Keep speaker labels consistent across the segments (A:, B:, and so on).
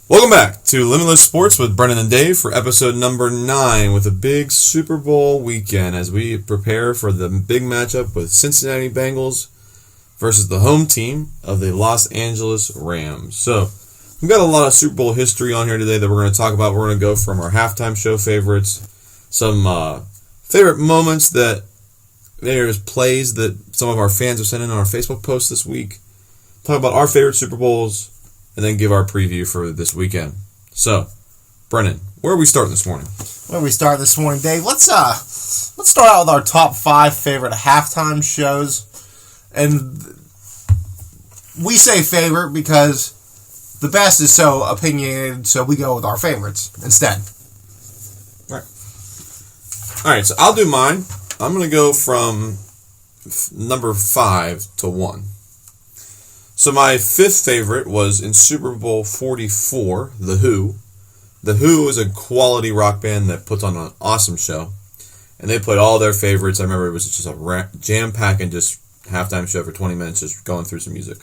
A: Welcome back to Limitless Sports with Brennan and Dave for episode number 9 with a big Super Bowl weekend as we prepare for the big matchup with Cincinnati Bengals versus the home team of the Los Angeles Rams. So, we've got a lot of Super Bowl history on here today that we're going to talk about. We're going to go from our halftime show favorites, some favorite moments that there's plays that some of our fans have sent in on our Facebook post this week, talk about our favorite Super Bowls, and then give our preview for this weekend. So, Brennan, where are we starting this morning?
B: Where we start this morning, Dave? Let's start out with our top 5 favorite halftime shows. And we say favorite because the best is so opinionated, so we go with our favorites instead.
A: All right, so I'll do mine. I'm going to go from number 5 to 1. So my 5th favorite was in Super Bowl 44, The Who. The Who is a quality rock band that puts on an awesome show. And they played all their favorites. I remember it was just a jam-packed and just halftime show for 20 minutes just going through some music.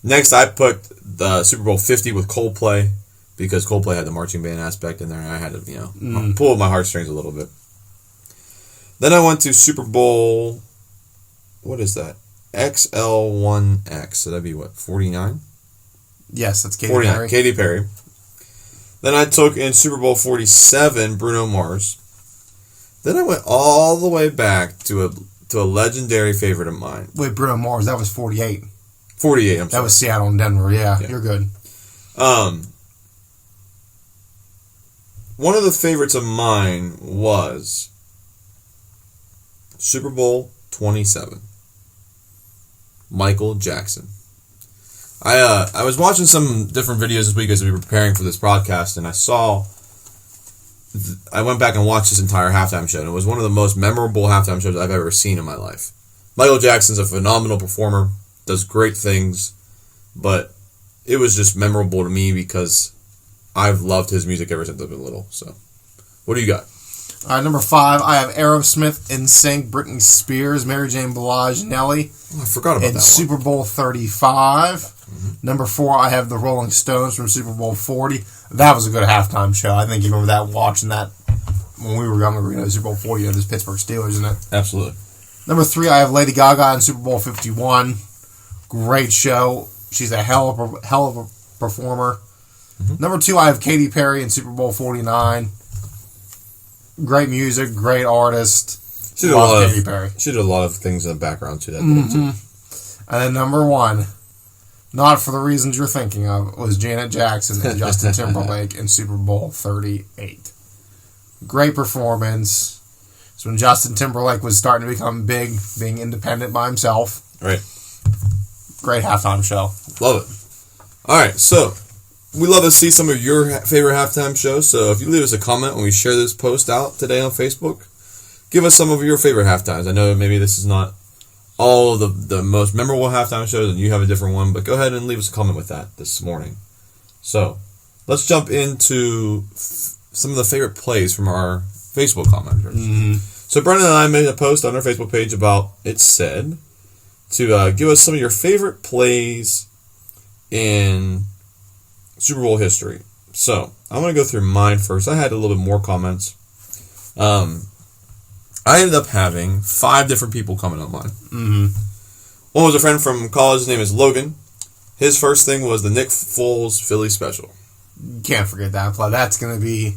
A: Next, I put the Super Bowl 50 with Coldplay because Coldplay had the marching band aspect in there and I had to, pull at my heartstrings a little bit. Then I went to Super Bowl, what is that? XL1X. So that'd be what, 49?
B: Yes, that's Katy
A: 49,
B: Perry.
A: Katy Perry. Then I took in Super Bowl 47, Bruno Mars. Then I went all the way back to a legendary favorite of mine.
B: Wait, Bruno Mars, that was 48.
A: 48, I'm sorry.
B: That was Seattle and Denver, yeah. You're good.
A: One of the favorites of mine was Super Bowl 27. Michael Jackson. I was watching some different videos this week as we were preparing for this podcast, and I went back and watched this entire halftime show, and it was one of the most memorable halftime shows I've ever seen in my life. Michael Jackson's a phenomenal performer, does great things, but it was just memorable to me because I've loved his music ever since I've been little. So, what do you got?
B: Number 5, I have Aerosmith, NSYNC, Britney Spears, Mary J. Blige, Nelly.
A: Oh, I forgot about that one.
B: Super Bowl 35. Mm-hmm. Number 4, I have the Rolling Stones from Super Bowl 40. That was a good halftime show. I think you remember that, watching that when we were younger. Super Bowl 40, this Pittsburgh Steelers, isn't it?
A: Absolutely.
B: Number 3, I have Lady Gaga in Super Bowl 51. Great show. She's a hell of a performer. Mm-hmm. Number 2, I have Katy Perry in Super Bowl 49. Great music, great artist.
A: She did a lot of things in the background too.
B: And then number 1, not for the reasons you're thinking of, was Janet Jackson and Justin Timberlake in Super Bowl 38. Great performance. So when Justin Timberlake was starting to become big, being independent by himself.
A: Right.
B: Great halftime show.
A: Love it. All right, so we love to see some of your favorite halftime shows. So if you leave us a comment when we share this post out today on Facebook, give us some of your favorite halftimes. I know maybe this is not all of the most memorable halftime shows and you have a different one, but go ahead and leave us a comment with that this morning. So let's jump into some of the favorite plays from our Facebook commenters. Mm-hmm. So Brendan and I made a post on our Facebook page about it said to give us some of your favorite plays in Super Bowl history. So, I'm going to go through mine first. I had a little bit more comments. I ended up having 5 different people comment on mine. Mm-hmm. One was a friend from college. His name is Logan. His first thing was the Nick Foles Philly special.
B: Can't forget that play. That's going to be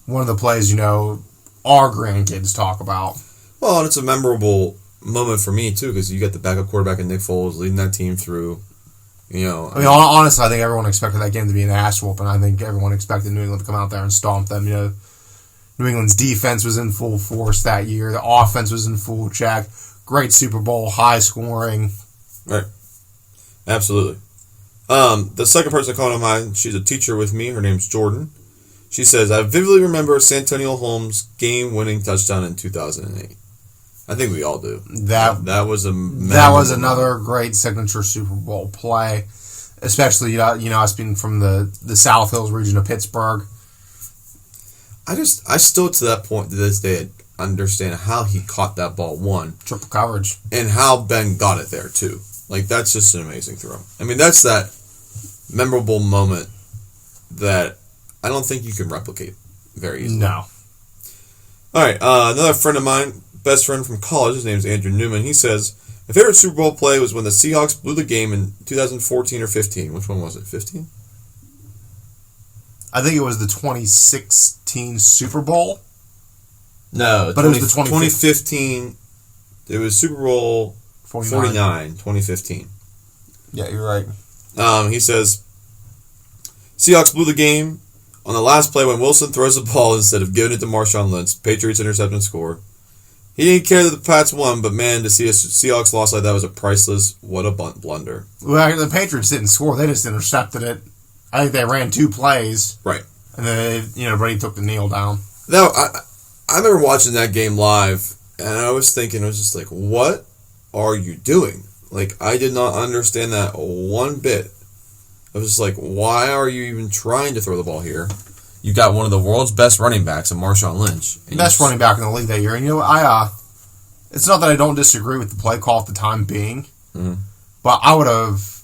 B: one of the plays, our grandkids talk about.
A: Well, and it's a memorable moment for me, too, because you got the backup quarterback in Nick Foles leading that team through.
B: Honestly, I think everyone expected that game to be an ass whooping. I think everyone expected New England to come out there and stomp them. New England's defense was in full force that year. The offense was in full check. Great Super Bowl, high scoring.
A: Right. Absolutely. The second person calling on mine, she's a teacher with me. Her name's Jordan. She says, I vividly remember Santonio Holmes' game-winning touchdown in 2008. I think we all do. That was
B: another great signature Super Bowl play, especially us being from the South Hills region of Pittsburgh.
A: I still to that point to this day understand how he caught that ball
B: triple coverage
A: and how Ben got it there too. Like that's just an amazing throw. I mean that's that memorable moment that I don't think you can replicate very easily.
B: No.
A: All right, another friend of mine, best friend from college, his name's Andrew Newman. He says, my favorite Super Bowl play was when the Seahawks blew the game in 2014 or 15. Which one was it, 15?
B: I think it was the 2016 Super Bowl.
A: No,
B: but
A: 20,
B: it was the
A: 2015. It was Super Bowl 49, 2015.
B: Yeah, you're right.
A: He says, Seahawks blew the game on the last play when Wilson throws the ball instead of giving it to Marshawn Lynch. Patriots intercept and score. He didn't care that the Pats won, but man, to see a Seahawks loss like that was a priceless, what a blunder.
B: Well, the Patriots didn't score. They just intercepted it. I think they ran 2 plays.
A: Right.
B: And then, Brady took the kneel down.
A: Now, I remember watching that game live, and I was thinking, I was just like, what are you doing? Like, I did not understand that one bit. I was just like, why are you even trying to throw the ball here? You got one of the world's best running backs in Marshawn Lynch.
B: Best running back in the league that year. And it's not that I don't disagree with the play call at the time being, but I would have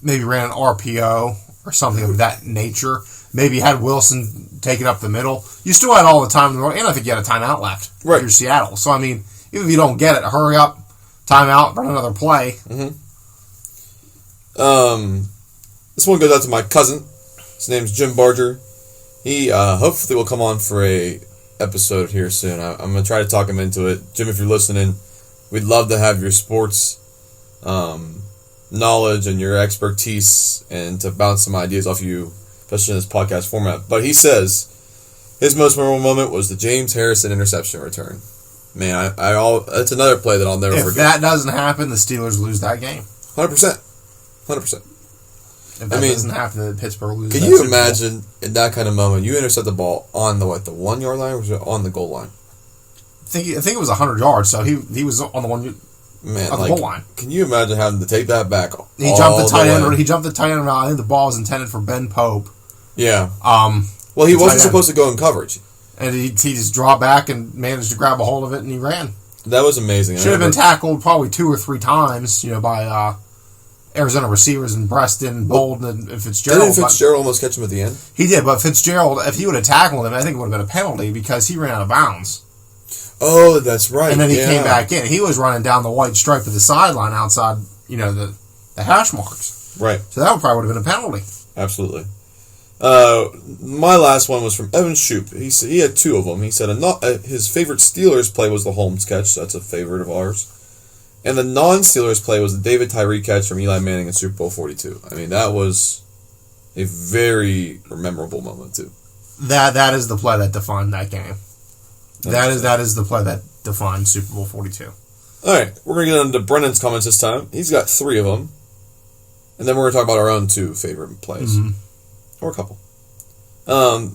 B: maybe ran an RPO or something of that nature. Maybe had Wilson take it up the middle. You still had all the time in the world, and I think you had a timeout left.
A: Right.
B: You're Seattle. So, even if you don't get it, hurry up, timeout, run another play.
A: This one goes out to my cousin. His name's Jim Barger. He hopefully will come on for a episode here soon. I'm going to try to talk him into it. Jim, if you're listening, we'd love to have your sports knowledge and your expertise and to bounce some ideas off you, especially in this podcast format. But he says his most memorable moment was the James Harrison interception return. Man, that's another play that I'll never forget.
B: If that doesn't happen, the Steelers lose that game.
A: 100%.
B: If that doesn't happen, then Pittsburgh loses.
A: Can you imagine in that kind of moment, you intercept the ball on the 1 yard line or was it on the goal line?
B: I think it was 100 yards, so he was on the 1 yard.
A: Man,
B: on the goal line.
A: Can you imagine having to take that back?
B: He jumped the tight end. He jumped the tight end around. I think the ball was intended for Ben Pope.
A: Yeah. Well, he wasn't supposed to go in coverage,
B: and he just dropped back and managed to grab a hold of it, and he ran.
A: That was amazing.
B: Should have been tackled probably 2 or 3 times, by Arizona receivers and Preston, Bolden, and Fitzgerald.
A: Didn't Fitzgerald almost catch him at the end?
B: He did, but Fitzgerald, if he would have tackled him, I think it would have been a penalty because he ran out of bounds.
A: Oh, that's right.
B: And then he came back in. He was running down the white stripe of the sideline outside, the hash marks.
A: Right.
B: So that probably would have been a penalty.
A: Absolutely. My last one was from Evan Shoup. He had 2 of them. He said his favorite Steelers play was the Holmes catch. That's a favorite of ours. And the non-Steelers play was the David Tyree catch from Eli Manning in Super Bowl 42. That was a very memorable moment, too.
B: That is the play that defined that game. That is the play that defined Super Bowl 42.
A: All right, we're going to get into Brennan's comments this time. He's got 3 of them. And then we're going to talk about our own 2 favorite plays. Or a couple.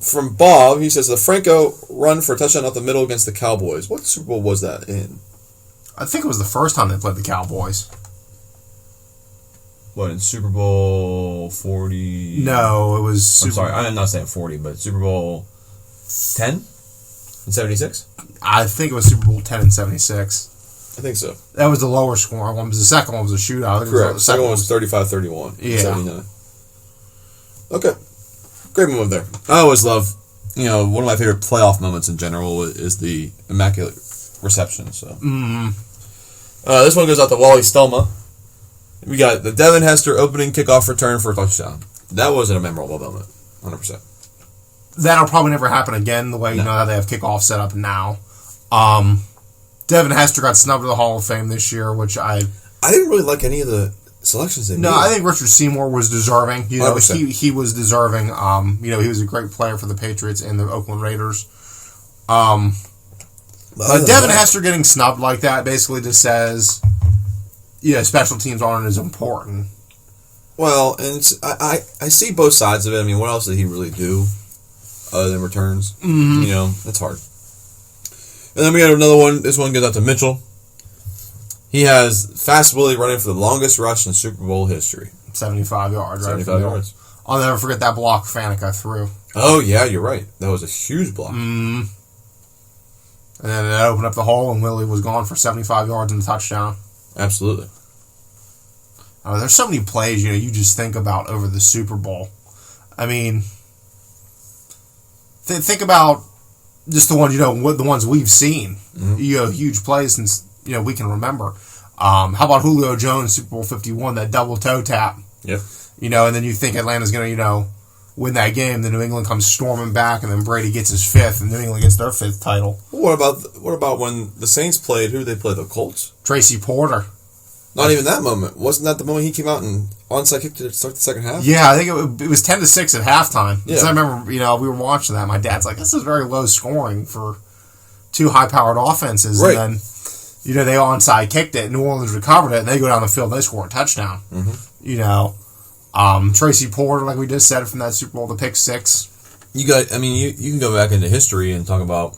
A: From Bob, he says, the Franco run for a touchdown up the middle against the Cowboys. What Super Bowl was that in?
B: I think it was the first time they played the Cowboys.
A: What, in Super Bowl 40?
B: No, it was...
A: I'm not saying 40, but Super Bowl 10? In 76?
B: I think it was Super Bowl 10 in 76.
A: I think so.
B: That was the lower scoring one. The second one was a shootout.
A: Correct. The second one was 35-31 in 79. Okay. Great moment there. I always love, one of my favorite playoff moments in general is the immaculate reception. So this one goes out to Wally Stelma. We got the Devin Hester opening kickoff return for a touchdown. That wasn't a memorable moment, 100%.
B: That'll probably never happen again. The way how they have kickoff set up now. Devin Hester got snubbed to the Hall of Fame this year, which I
A: didn't really like any of the selections they made.
B: No, I think Richard Seymour was deserving.
A: 100%.
B: He was deserving. He was a great player for the Patriots and the Oakland Raiders. But Devin Hester getting snubbed like that basically just says, special teams aren't as important.
A: Well, and I see both sides of it. What else did he really do other than returns? It's hard. And then we got another one. This one goes out to Mitchell. He has Fast Willie running for the longest rush in Super Bowl history. 75 yards. 75 yards.
B: I'll never forget that block Faneca threw.
A: Oh, yeah, you're right. That was a huge block.
B: And then it opened up the hole, and Willie was gone for 75 yards and a touchdown.
A: Absolutely.
B: There's so many plays, you just think about over the Super Bowl. I mean, think about just the ones, the ones we've seen. Mm-hmm. Huge plays since, we can remember. How about Julio Jones, Super Bowl 51, that double toe tap?
A: Yep.
B: And then you think Atlanta's going to, win that game, then New England comes storming back, and then Brady gets his fifth, and New England gets their fifth title.
A: What about when the Saints played? Who did they play? The Colts?
B: Tracy Porter.
A: Not even that moment. Wasn't that the moment he came out and onside kicked to start the second half?
B: Yeah, I think it was 10-6 at halftime.
A: Yeah.
B: I remember, we were watching that. My dad's like, this is very low scoring for two high-powered offenses.
A: Right.
B: And then, they onside kicked it. New Orleans recovered it, and they go down the field and they score a touchdown.
A: Mm-hmm.
B: Tracy Porter, like we just said, from that Super Bowl, the pick six.
A: You can go back into history and talk about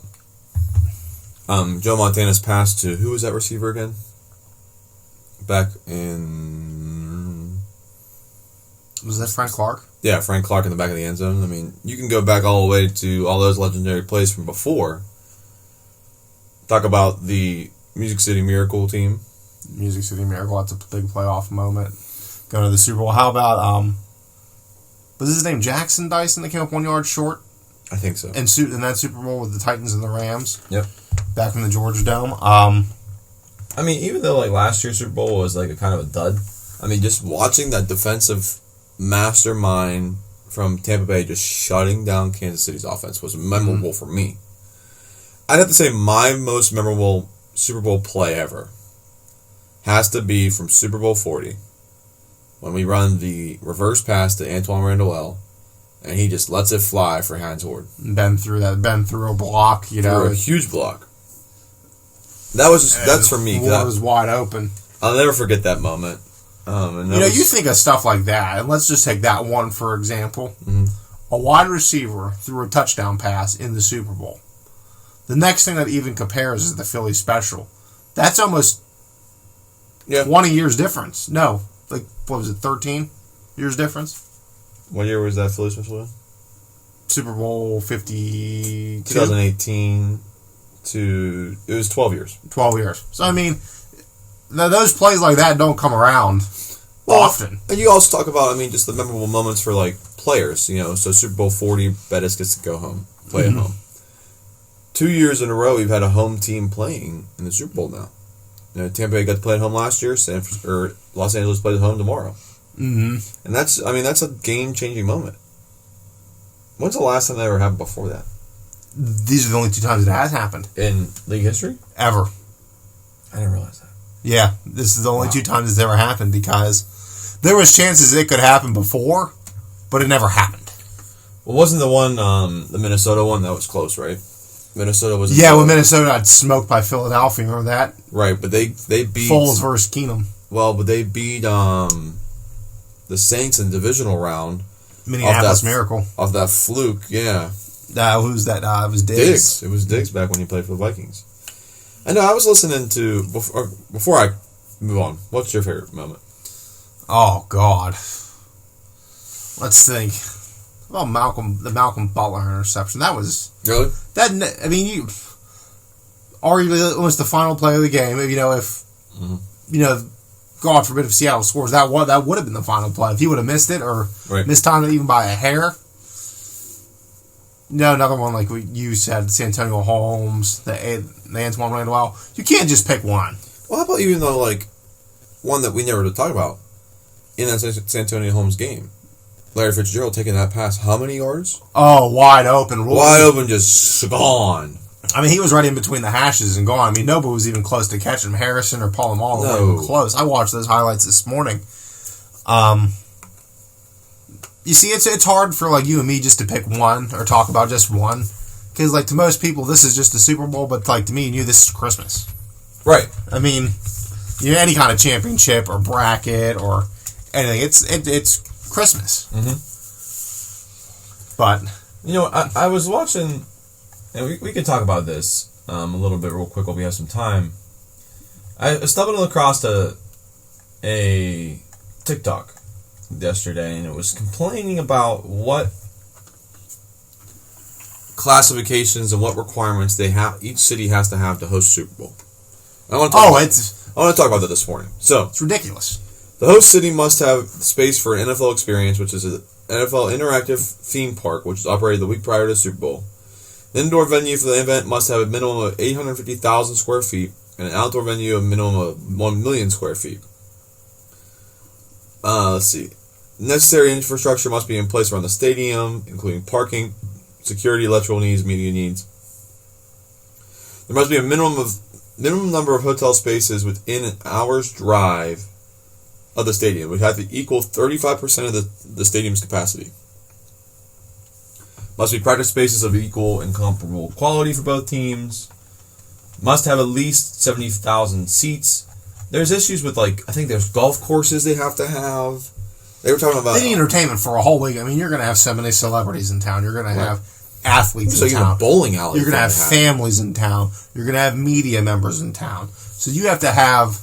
A: Joe Montana's pass to, who was that receiver again? Back in...
B: Was that Frank Clark?
A: Yeah, Frank Clark in the back of the end zone. I mean, you can go back all the way to all those legendary plays from before. Talk about the Music City Miracle team.
B: Music City Miracle, that's a big playoff moment. Going to the Super Bowl. How about, was his name Jackson Dyson that came up 1 yard short?
A: I think so.
B: In that Super Bowl with the Titans and the Rams?
A: Yep.
B: Back from the Georgia Dome.
A: I mean, even though last year's Super Bowl was a kind of a dud, I mean, just watching that defensive mastermind from Tampa Bay just shutting down Kansas City's offense was memorable for me. I'd have to say my most memorable Super Bowl play ever has to be from Super Bowl 40 when we run the reverse pass to Antoine Randall, and he just lets it fly for Hines Ward.
B: Ben threw a block,
A: Threw a huge block. That's for me.
B: Ward was wide open.
A: I'll never forget that moment.
B: You think of stuff like that, and let's just take that one for example.
A: Mm-hmm.
B: A wide receiver threw a touchdown pass in the Super Bowl. The next thing that even compares is the Philly special. That's almost 20 years difference. No, what was it, 13 years difference?
A: What year was that Philly special in?
B: Super Bowl 52?
A: 2018 to... It was 12 years.
B: 12 years. So, I mean, those plays like that don't come around often.
A: And you also talk about, just the memorable moments for, players, so Super Bowl 40, Bettis gets to go home, play at home. 2 years in a row, we've had a home team playing in the Super Bowl now. Tampa Bay got to play at home last year, Los Angeles plays at home tomorrow.
B: Mm-hmm.
A: And that's a game-changing moment. When's the last time that ever happened before that?
B: These are the only two times it has happened.
A: In league history?
B: Ever.
A: I didn't realize that.
B: Yeah, this is the only two times it's ever happened because there was chances it could happen before, but it never happened.
A: Well, wasn't the one, the Minnesota one, that was close, right? Minnesota was...
B: when Minnesota got smoked by Philadelphia, remember that?
A: Right, but they beat...
B: Foles versus Keenum.
A: Well, but they beat the Saints in the divisional round.
B: Minneapolis Miracle.
A: Off that fluke, yeah.
B: Who's that? It was Diggs.
A: It was Diggs back when he played for the Vikings. I know, I was listening to... Before I move on, what's your favorite moment?
B: Oh, God. Let's think. Well, the Malcolm Butler interception. That was...
A: Really?
B: Arguably almost the final play of the game. If God forbid if Seattle scores, that would have been the final play. If he would have missed it or mistimed it even by a hair. No, another one like you said, Santonio Holmes, the Antoine Randall. You can't just pick one.
A: Well, how about even though one that we never talked about in that Santonio Holmes game? Larry Fitzgerald taking that pass, how many yards?
B: Oh, wide open.
A: Wide open, just gone.
B: He was right in between the hashes and gone. Nobody was even close to catching him. Harrison or Palomar weren't even close. I watched those highlights this morning. You see, it's hard for you and me just to pick one or talk about just one. Because to most people, this is just the Super Bowl, but to me and you, this is Christmas.
A: Right.
B: Any kind of championship or bracket or anything, it's Christmas.
A: Mm-hmm.
B: But
A: I was watching, and we could talk about this a little bit real quick while we have some time. I stumbled across a TikTok yesterday, and it was complaining about what classifications and what requirements each city has to have to host Super Bowl. I want to talk about that this morning. So
B: it's ridiculous.
A: The host city must have space for an NFL experience, which is an NFL interactive theme park, which is operated the week prior to the Super Bowl. The indoor venue for the event must have a minimum of 850,000 square feet, and an outdoor venue a minimum of 1 million square feet. Let's see. Necessary infrastructure must be in place around the stadium, including parking, security, electrical needs, media needs. There must be a minimum number of hotel spaces within an hour's drive of the stadium, which have to equal 35% of the stadium's capacity. Must be practice spaces of equal and comparable quality for both teams. Must have at least 70,000 seats. There's issues with, I think there's golf courses they have to have. They were talking about...
B: They need entertainment for a whole week. I mean, you're going to have so many celebrities in town. You're going to have athletes in town.
A: Bowling alley.
B: You're going to have families in town. You're going to have media members in town. So you have to have,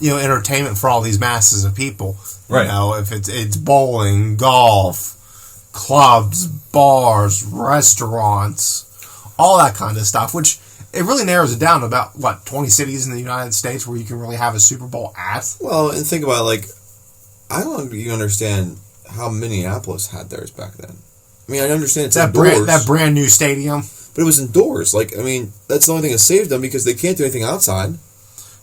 B: entertainment for all these masses of people.
A: Right.
B: If it's bowling, golf, clubs, bars, restaurants, all that kind of stuff, which it really narrows it down to about, 20 cities in the United States where you can really have a Super Bowl at?
A: Well, and think about I don't think you understand how Minneapolis had theirs back then. I mean, I understand it's indoors.
B: That brand new stadium.
A: But it was indoors. That's the only thing that saved them because they can't do anything outside.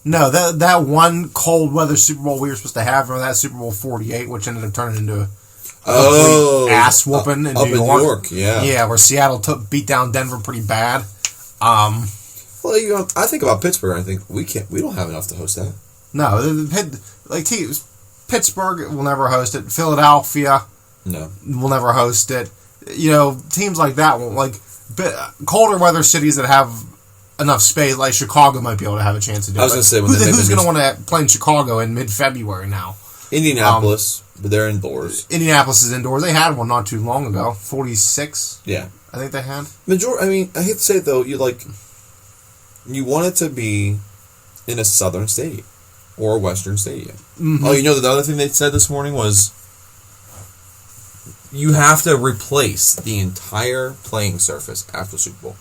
B: No, that one cold weather Super Bowl we were supposed to have, or that Super Bowl 48, which ended up turning into a ass whooping in New York.
A: Yeah.
B: Yeah, where Seattle beat down Denver pretty bad.
A: Well, I think about Pittsburgh. I think we don't have enough to host that.
B: No, Pittsburgh will never host it. Philadelphia,
A: no,
B: will never host it. Teams like that won't. Colder weather cities that have enough space, like Chicago, might be able to have a chance to do it.
A: I was going to say,
B: who's going to want to play in Chicago in mid-February now?
A: Indianapolis, but they're indoors.
B: Indianapolis is indoors. They had one not too long ago. 46.
A: Yeah,
B: I think they had.
A: I hate to say it though, you want it to be in a southern stadium or a western stadium.
B: Mm-hmm.
A: Oh, the other thing they said this morning was you have to replace the entire playing surface after the Super Bowl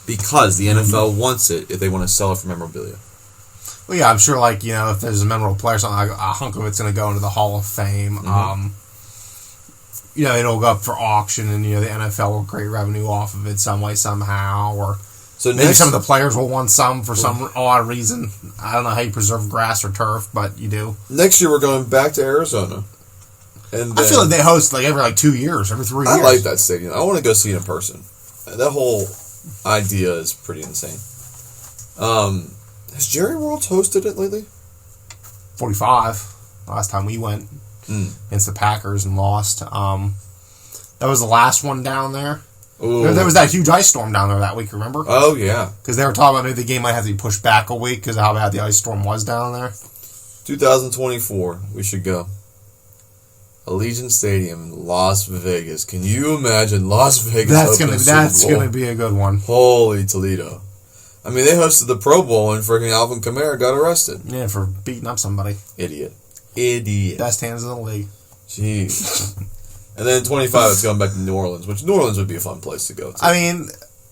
A: because the NFL wants it if they want to sell it for memorabilia.
B: Well, yeah, I'm sure, if there's a memorable player or something, a hunk of it's going to go into the Hall of Fame.
A: Mm-hmm.
B: It'll go up for auction, and, the NFL will create revenue off of it some way, somehow, or
A: so
B: maybe some of the players will want some for some odd reason. I don't know how you preserve grass or turf, but you do.
A: Next year, we're going back to Arizona. And
B: I feel like they host, every 2 years, every 3 years.
A: I like that stadium. I want to go see it in person. That whole idea is pretty insane. Has Jerry Worlds hosted it lately?
B: 45. Last time we went against the Packers and lost. That was the last one down there.
A: Ooh.
B: There was that huge ice storm down there that week, remember?
A: Oh, yeah.
B: Because they were talking about maybe the game might have to be pushed back a week because of how bad the ice storm was down there.
A: 2024, we should go. Allegiant Stadium in Las Vegas. Can you imagine Las Vegas?
B: That's gonna be a good one.
A: Holy Toledo! I mean, they hosted the Pro Bowl and freaking Alvin Kamara got arrested.
B: Yeah, for beating up somebody.
A: Idiot.
B: Best hands in the league.
A: Jeez. And then 25, it's going back to New Orleans, which New Orleans would be a fun place to go to.
B: I mean,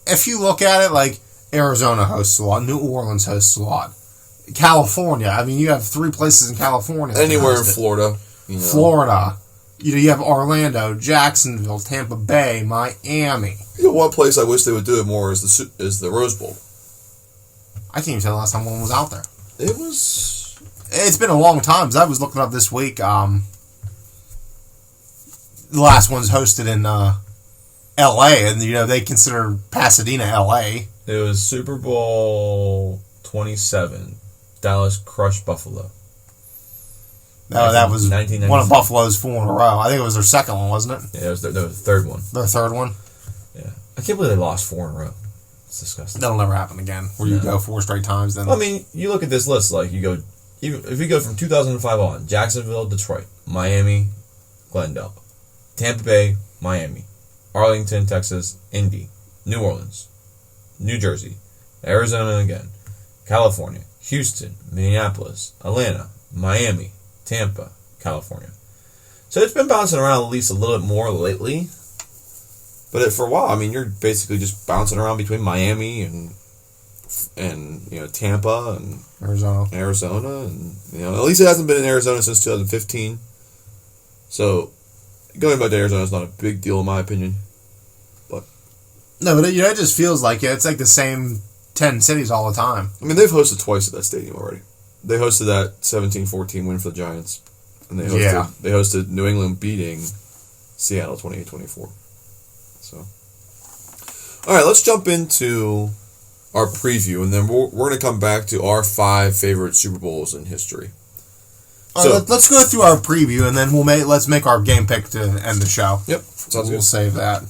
B: if you look at it, Arizona hosts a lot, New Orleans hosts a lot, California. I mean, you have 3 places in California.
A: Anywhere in Florida.
B: Florida. You have Orlando, Jacksonville, Tampa Bay, Miami.
A: One place I wish they would do it more is the Rose Bowl.
B: I can't even tell the last time one was out there.
A: It's
B: been a long time. I was looking up this week. The last one's hosted in L.A., and they consider Pasadena L.A.
A: It was Super Bowl 27. Dallas crushed Buffalo.
B: No, that was one of Buffalo's 4 in a row. I think it was their second one, wasn't it?
A: Yeah, it was their third one.
B: Their third one?
A: Yeah. I can't believe they lost 4 in a row. It's disgusting.
B: That'll never happen again, where you go 4 straight times. Then.
A: Well, I mean, you look at this list, if you go from 2005 on, Jacksonville, Detroit, Miami, Glendale, Tampa Bay, Miami, Arlington, Texas, Indy, New Orleans, New Jersey, Arizona again, California, Houston, Minneapolis, Atlanta, Miami, Tampa, California. So it's been bouncing around at least a little bit more lately. But for a while, I mean, you're basically just bouncing around between Miami and and Tampa and
B: Arizona,
A: and at least it hasn't been in Arizona since 2015. So going back to Arizona is not a big deal in my opinion. But
B: it just feels like it's like the same 10 cities all the time.
A: I mean, they've hosted twice at that stadium already. They hosted that 17-14 win for the Giants, and they hosted New England beating Seattle 28-24. So, all right, let's jump into our preview, and then we're going to come back to our 5 favorite Super Bowls in history.
B: So let's go through our preview, and then let's make our game pick to end the show.
A: Yep, sounds good.
B: We'll save that.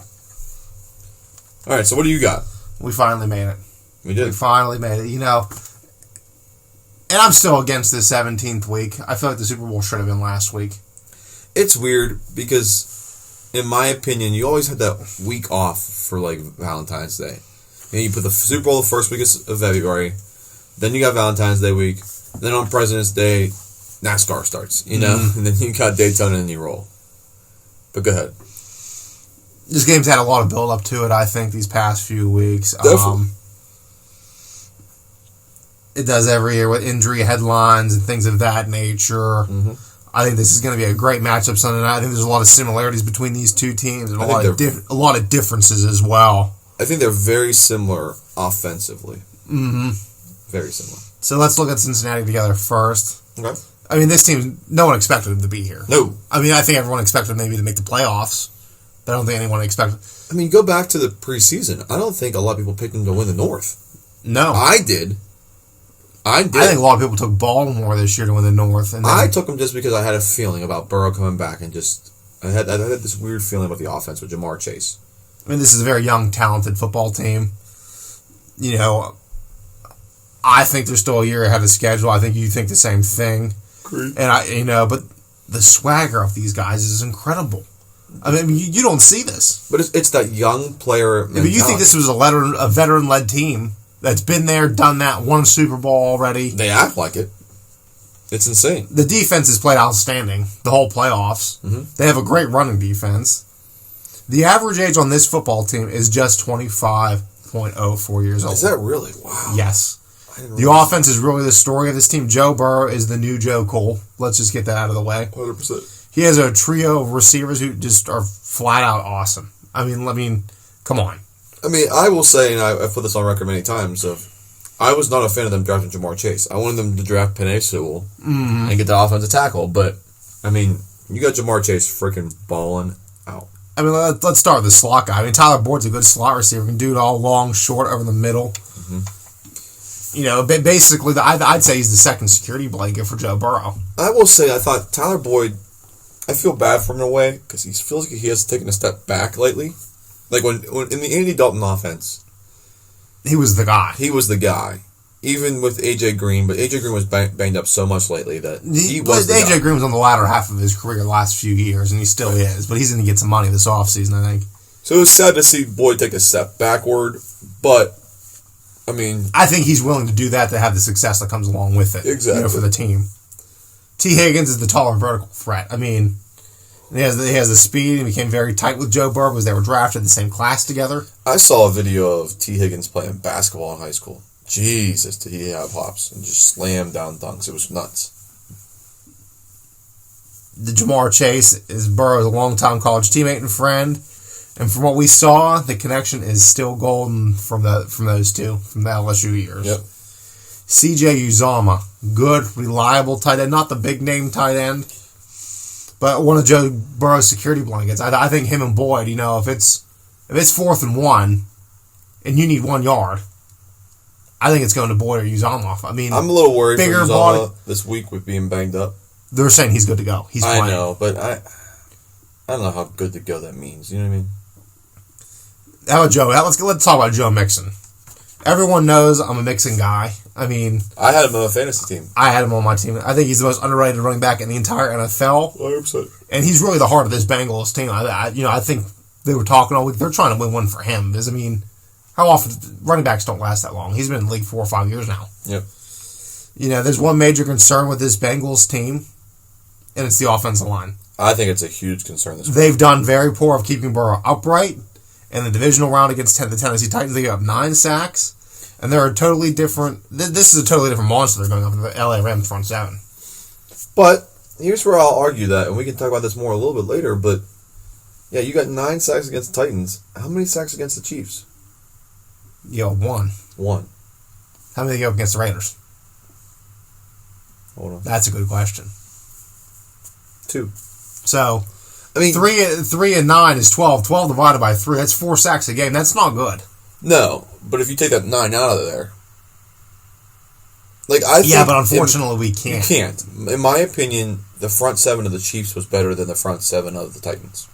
A: All right, so what do you got?
B: We finally made it.
A: We did.
B: We finally made it. And I'm still against this 17th week. I feel like the Super Bowl should have been last week.
A: It's weird because, in my opinion, you always had that week off for like Valentine's Day. You put the Super Bowl the first week of February, then you got Valentine's Day week, then on President's Day, NASCAR starts, and then you got Daytona and you roll. But go ahead.
B: This game's had a lot of build up to it, I think, these past few weeks.
A: Definitely.
B: It does every year with injury headlines and things of that nature.
A: Mm-hmm.
B: I think this is going to be a great matchup Sunday night. I think there's a lot of similarities between these two teams and a lot of differences as well.
A: I think they're very similar offensively.
B: Mm-hmm.
A: Very similar.
B: So let's look at Cincinnati together first.
A: Okay.
B: I mean, this team, no one expected them to be here.
A: No.
B: I mean, I think everyone expected maybe to make the playoffs, but I don't think anyone expected.
A: I mean, go back to the preseason. I don't think a lot of people picked them to win the North.
B: No.
A: I did. I
B: think a lot of people took Baltimore this year to win the North. And
A: I took them just because I had a feeling about Burrow coming back and I had this weird feeling about the offense with Jamar Chase.
B: I mean, this is a very young, talented football team. I think they're still a year ahead of schedule. I think you think the same thing.
A: Great.
B: And but the swagger of these guys is incredible. I mean, you don't see this.
A: But it's that young player mentality.
B: But you think this was a veteran-led team that's been there, done that, won a Super Bowl already.
A: They act like it. It's insane.
B: The defense has played outstanding the whole playoffs.
A: Mm-hmm. They
B: have a great running defense. The average age on this football team is just 25.04 years old.
A: Is that really? Wow.
B: Yes. The offense is really the story of this team. Joe Burrow is the new Joe Cole. Let's just get that out of the way.
A: 100%.
B: He has a trio of receivers who just are flat out awesome. I mean, come on.
A: I mean, I will say, and I've put this on record many times, I was not a fan of them drafting Jamar Chase. I wanted them to draft Penei Sewell and get the offensive tackle. But, I mean, you got Jamar Chase freaking balling out.
B: I mean, let's start with the slot guy. I mean, Tyler Boyd's a good slot receiver. Can do it all long, short, over the middle.
A: Mm-hmm.
B: Basically, I'd say he's the second security blanket for Joe Burrow.
A: I will say, I thought Tyler Boyd, I feel bad for him in a way because he feels like he has taken a step back lately. Like when in the Andy Dalton offense,
B: he was the guy.
A: He was the guy. Even with AJ Green, but AJ Green was banged up so much lately that he was the guy. AJ
B: Green was on the latter half of his career the last few years, and he still is. But he's going to get some money this offseason, I think.
A: So it was sad to see Boyd take a step backward, but I mean,
B: I think he's willing to do that to have the success that comes along with it.
A: Exactly.
B: For the team. T. Higgins is the taller vertical threat. I mean, he has the speed and became very tight with Joe Burrow because they were drafted in the same class together.
A: I saw a video of T. Higgins playing basketball in high school. Jesus, did he have hops and just slam down dunks. It was nuts.
B: The Jamar Chase is Burrow's longtime college teammate and friend. And from what we saw, the connection is still golden from those two, from the LSU years.
A: Yep.
B: C.J. Uzomah, good, reliable tight end. Not the big-name tight end, but one of Joe Burrow's security blankets. I think him and Boyd, if it's 4th and 1, and you need 1 yard, I think it's going to Boyd or Uzomah. I mean,
A: I'm a little worried for
B: Uzomah
A: body this week with being banged up.
B: They're saying he's good to go. He's playing.
A: I know, but I don't know how good to go that means. You know what I mean?
B: How about Joe? Let's talk about Joe Mixon. Everyone knows I'm a Mixon guy. I mean,
A: I had him on a fantasy team.
B: I had him on my team. I think he's the most underrated running back in the entire NFL.
A: 100%.
B: And he's really the heart of this Bengals team. I think they were talking all week. They're trying to win one for him. Because, I mean, how often running backs don't last that long? He's been in the league 4 or 5 years now.
A: Yep.
B: There's one major concern with this Bengals team, and it's the offensive line.
A: I think it's a huge concern this week.
B: They've done very poor of keeping Burrow upright. In the divisional round against the Tennessee Titans, they gave up 9 sacks. And they're a totally different... This is a totally different monster they're going up in the LA Rams front seven.
A: But here's where I'll argue that, and we can talk about this more a little bit later, but yeah, you got 9 sacks against the Titans. How many sacks against the Chiefs?
B: One. How many go against the Raiders?
A: Hold on.
B: That's a good question.
A: 2.
B: So,
A: I mean,
B: 3 and 9 is 12. 12 divided by 3, that's 4 sacks a game. That's not good.
A: No, but if you take that 9 out of there, like I think,
B: but unfortunately we can't.
A: You can't. In my opinion, the front 7 of the Chiefs was better than the front 7 of the Titans.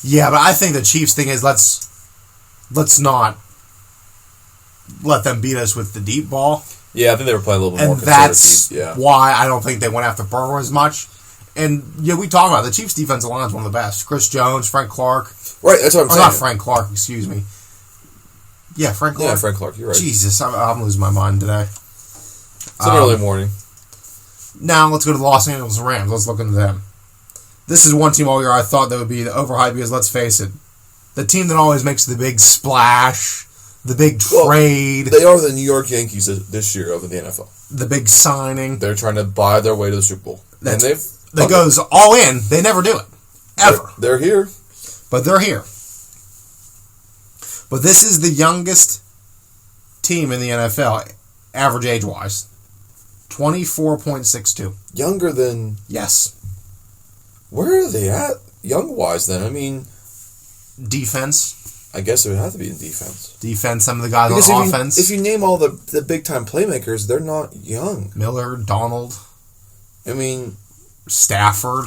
B: Yeah, but I think the Chiefs thing is let's not let them beat us with the deep ball.
A: Yeah, I think they were playing a little bit more
B: conservative. And that's
A: yeah.
B: why I don't think they went after Burrow as much. And yeah, we talk about it. The Chiefs' defensive line is one of the best. Chris Jones, Frank Clark.
A: Right, that's what I'm saying.
B: Not Frank Clark, excuse me. Yeah, Frank Clark.
A: Yeah, Frank Clark, you're right.
B: Jesus, I'm losing my mind today.
A: It's an early morning.
B: Now let's go to the Los Angeles Rams. Let's look into them. This is one team all year I thought that would be overhyped because, let's face it, the team that always makes the big splash, the big trade.
A: They are the New York Yankees this year of the NFL.
B: The big signing.
A: They're trying to buy their way to the Super Bowl.
B: That goes all in. They never do it. Ever.
A: They're here.
B: But they're here. But this is the youngest team in the NFL, average age-wise. 24.62.
A: Younger than...
B: Yes.
A: Where are they at, young-wise, then? I mean...
B: Defense.
A: I guess it would have to be in defense.
B: Defense, some of the guys
A: because
B: on offense.
A: If you name all the big-time playmakers, they're not young.
B: Miller, Donald.
A: I mean...
B: Stafford.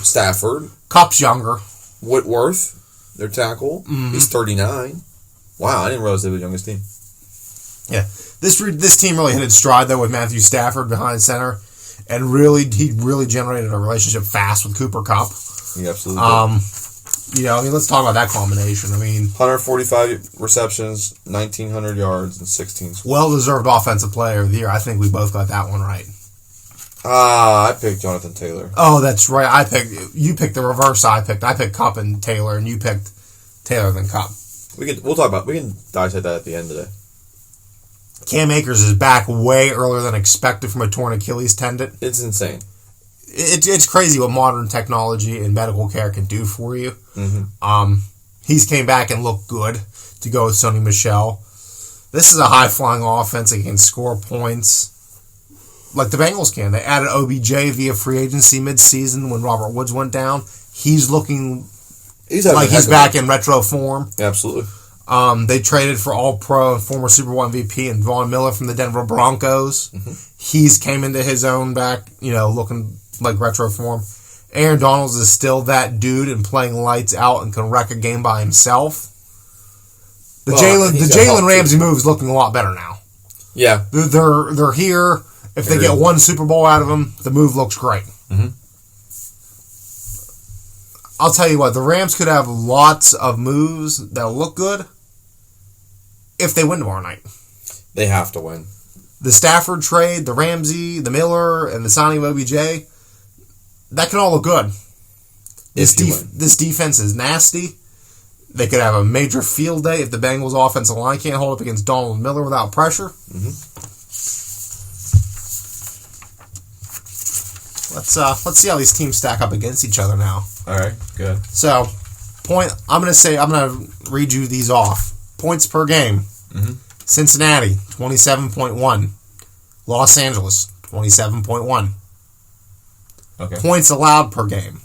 B: Kupp's younger.
A: Whitworth, their tackle. Mm-hmm. He's 39. Wow, I didn't realize they were the youngest team.
B: Yeah. This team really hit its stride, though, with Matthew Stafford behind center. And he really generated a relationship fast with Cooper Kupp.
A: He absolutely did.
B: Let's talk about that combination.
A: 145 receptions, 1,900 yards, and 16 scores.
B: Well-deserved offensive player of the year. I think we both got that one right.
A: I picked Jonathan Taylor.
B: Oh, that's right. You picked the reverse. I picked Kupp and Taylor, and you picked Taylor than Kupp.
A: We can dissect that at the end today.
B: Cam Akers is back way earlier than expected from a torn Achilles tendon.
A: It's insane.
B: It's crazy what modern technology and medical care can do for you.
A: Mm-hmm.
B: He's came back and looked good to go with Sony Michel. This is a high-flying offense that can score points like the Bengals can. They added OBJ via free agency mid-season when Robert Woods went down. He's looking like he's back in retro form.
A: Absolutely.
B: They traded for All-Pro and former Super Bowl MVP and Von Miller from the Denver Broncos.
A: Mm-hmm.
B: He's came into his own back, looking like retro form. Aaron Donald is still that dude and playing lights out and can wreck a game by himself. The Jalen Ramsey move is looking a lot better now.
A: Yeah.
B: They're here. If they get one Super Bowl out of him, the move looks great.
A: Mm-hmm.
B: I'll tell you what, the Rams could have lots of moves that'll look good if they win tomorrow night.
A: They have to win.
B: The Stafford trade, the Ramsey, the Miller, and the signing of OBJ, that can all look good. This defense is nasty. They could have a major field day if the Bengals offensive line can't hold up against Donald Miller without pressure.
A: Mm-hmm.
B: Let's see how these teams stack up against each other now.
A: All right, good.
B: So, I'm going to read you these off. Points per game.
A: Mm-hmm.
B: Cincinnati, 27.1. Los Angeles, 27.1.
A: Okay.
B: Points allowed per game.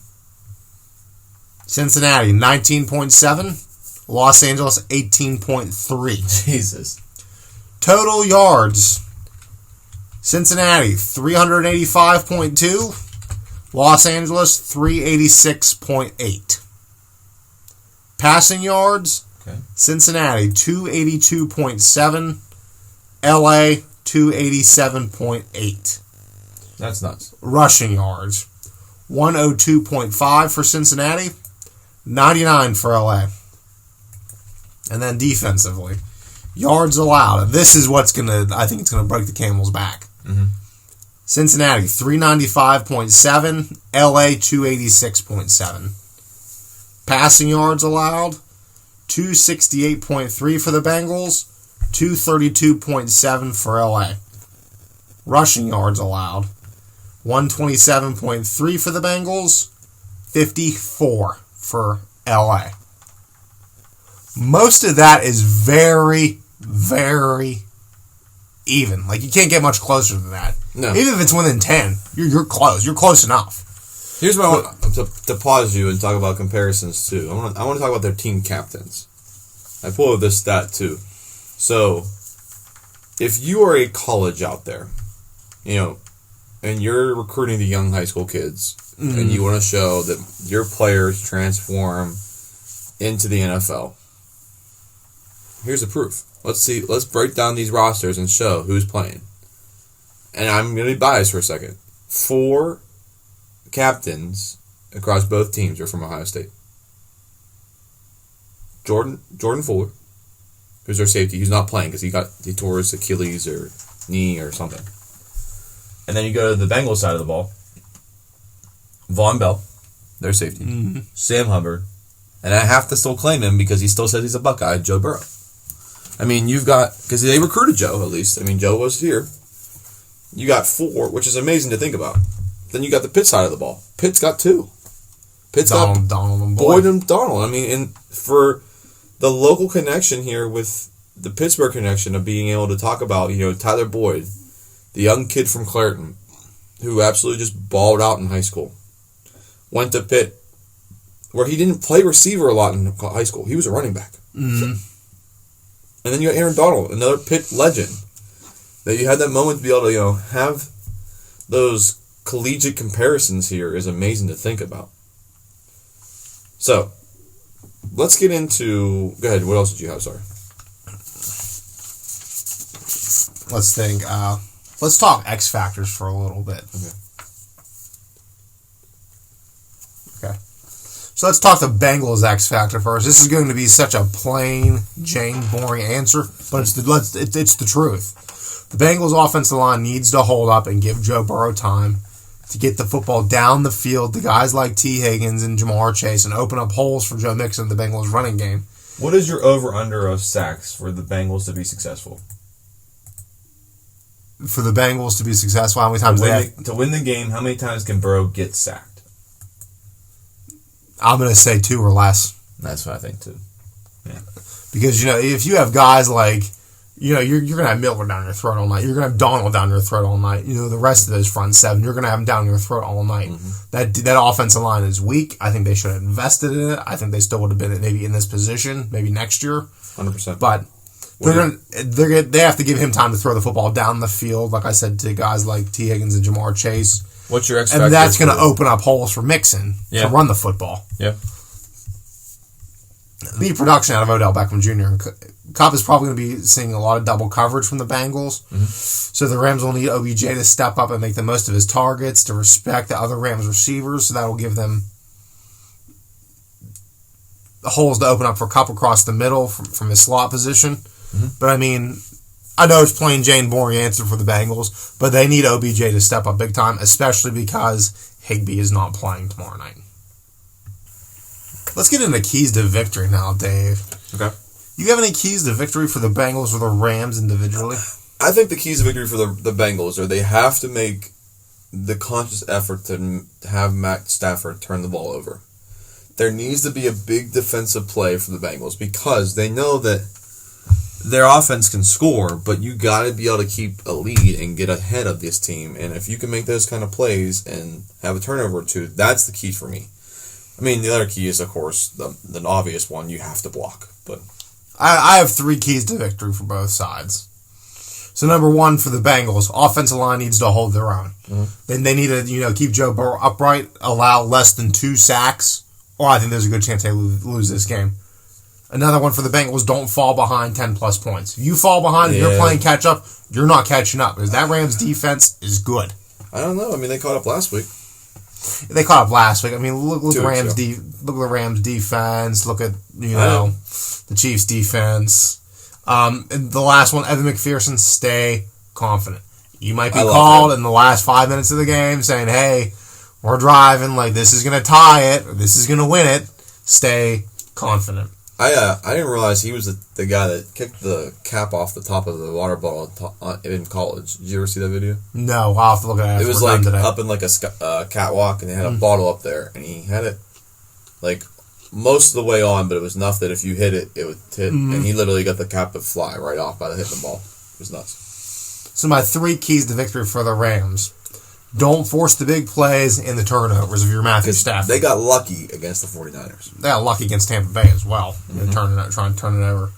B: Cincinnati, 19.7. Los Angeles, 18.3.
A: Jesus.
B: Total yards. Cincinnati, 385.2. Los Angeles, 386.8. Passing yards,
A: okay.
B: Cincinnati, 282.7. LA, 287.8.
A: That's nuts.
B: Rushing yards, 102.5 for Cincinnati, 99 for LA. And then defensively, yards allowed. This is I think it's going to break the camel's back.
A: Mm-hmm.
B: Cincinnati, 395.7. LA, 286.7. Passing yards allowed, 268.3 for the Bengals, 232.7 for LA. Rushing yards allowed, 127.3 for the Bengals, 54 for LA. Most of that is very, very even. Like, you can't get much closer than that.
A: No.
B: Even if it's within 10, you're close. You're close enough.
A: Here's what I want to pause you and talk about comparisons, too. I want to talk about their team captains. I pulled this stat, too. So, if you are a college out there, and you're recruiting the young high school kids, and you want to show that your players transform into the NFL, here's the proof. Let's break down these rosters and show who's playing. And I'm going to be biased for a second. 4 captains across both teams are from Ohio State. Jordan Fuller, who's their safety. He's not playing because he tore his Achilles or knee or something. And then you go to the Bengals side of the ball. Von Bell, their safety. Mm-hmm. Sam Hubbard. And I have to still claim him because he still says he's a Buckeye, Joe Burrow. I mean, you've got... Because they recruited Joe, at least. I mean, Joe was here. You got 4, which is amazing to think about. Then you got the Pitt side of the ball. Pitt's got 2. Pitt's got
B: Donald and
A: Boyd and Donald. I mean, and for the local connection here with the Pittsburgh connection of being able to talk about, Tyler Boyd, the young kid from Clareton, who absolutely just balled out in high school, went to Pitt, where he didn't play receiver a lot in high school. He was a running back. Mm-hmm. And then you got Aaron Donald, another Pitt legend, that you had that moment to be able to, have those collegiate comparisons here is amazing to think about. So, let's get into... Go ahead, what else did you have, sorry?
B: Let's think. Let's talk X Factors for a little bit. Okay. So let's talk the Bengals X Factor first. This is going to be such a plain, Jane, boring answer, but it's the truth. The Bengals offensive line needs to hold up and give Joe Burrow time to get the football down the field to guys like T. Higgins and Jamar Chase and open up holes for Joe Mixon, the Bengals running game.
A: What is your over-under of sacks for the Bengals to be successful?
B: For the Bengals to be successful, how many times
A: to win the game, how many times can Burrow get sacked?
B: I'm going to say 2 or less.
A: That's what I think, too. Yeah.
B: Because, if you have guys like, you're going to have Miller down your throat all night. You're going to have Donald down your throat all night. The rest of those front 7, you're going to have them down your throat all night. Mm-hmm. That offensive line is weak. I think they should have invested in it. I think they still would have been maybe in this position, maybe next year.
A: 100%.
B: But they have to give him time to throw the football down the field, like I said, to guys like T. Higgins and Jamar Chase.
A: What's your expectation?
B: And that's going to open up holes for Mixon to run the football.
A: Yeah.
B: The production out of Odell Beckham Jr. and Kupp is probably going to be seeing a lot of double coverage from the Bengals. Mm-hmm. So the Rams will need OBJ to step up and make the most of his targets, to respect the other Rams receivers. So that will give them holes to open up for Kupp across the middle from his slot position. Mm-hmm. But I mean, I know it's plain Jane boring answer for the Bengals, but they need OBJ to step up big time, especially because Higbee is not playing tomorrow night. Let's get into keys to victory now, Dave.
A: Okay.
B: You have any keys to victory for the Bengals or the Rams individually?
A: I think the keys to victory for the Bengals are they have to make the conscious effort to have Matt Stafford turn the ball over. There needs to be a big defensive play for the Bengals because they know that their offense can score, but you got to be able to keep a lead and get ahead of this team. And if you can make those kind of plays and have a turnover or two, that's the key for me. I mean, the other key is, of course, the obvious one. You have to block. But
B: I have 3 keys to victory for both sides. So number 1 for the Bengals, offensive line needs to hold their own. Mm-hmm. Then they need to keep Joe Burrow upright, allow less than 2 sacks, or I think there's a good chance they lose this game. Another one for the Bengals, don't fall behind 10-plus points. If you fall behind and you're playing catch-up, you're not catching up because that Rams defense is good.
A: I don't know. I mean, they caught up last week.
B: They caught up last week. I mean, look at the Rams. Look at the Rams defense. Look at the Chiefs defense. And the last one, Evan McPherson. Stay confident. You might be called in the last 5 minutes of the game, saying, "Hey, we're driving. Like this is going to tie it. Or this is going to win it." Stay confident.
A: I didn't realize he was the guy that kicked the cap off the top of the water bottle in college. Did you ever see that video?
B: No, I'll have to look at it.
A: It was like up in like a catwalk, and they had a bottle up there, and he had it like most of the way on, but it was enough that if you hit it, it would hit, and he literally got the cap to fly right off by hitting the ball. It was nuts.
B: So my 3 keys to victory for the Rams. Don't force the big plays and the turnovers of your Matthew Stafford.
A: They got lucky against the 49ers.
B: They got lucky against Tampa Bay as well. Trying to turn it over.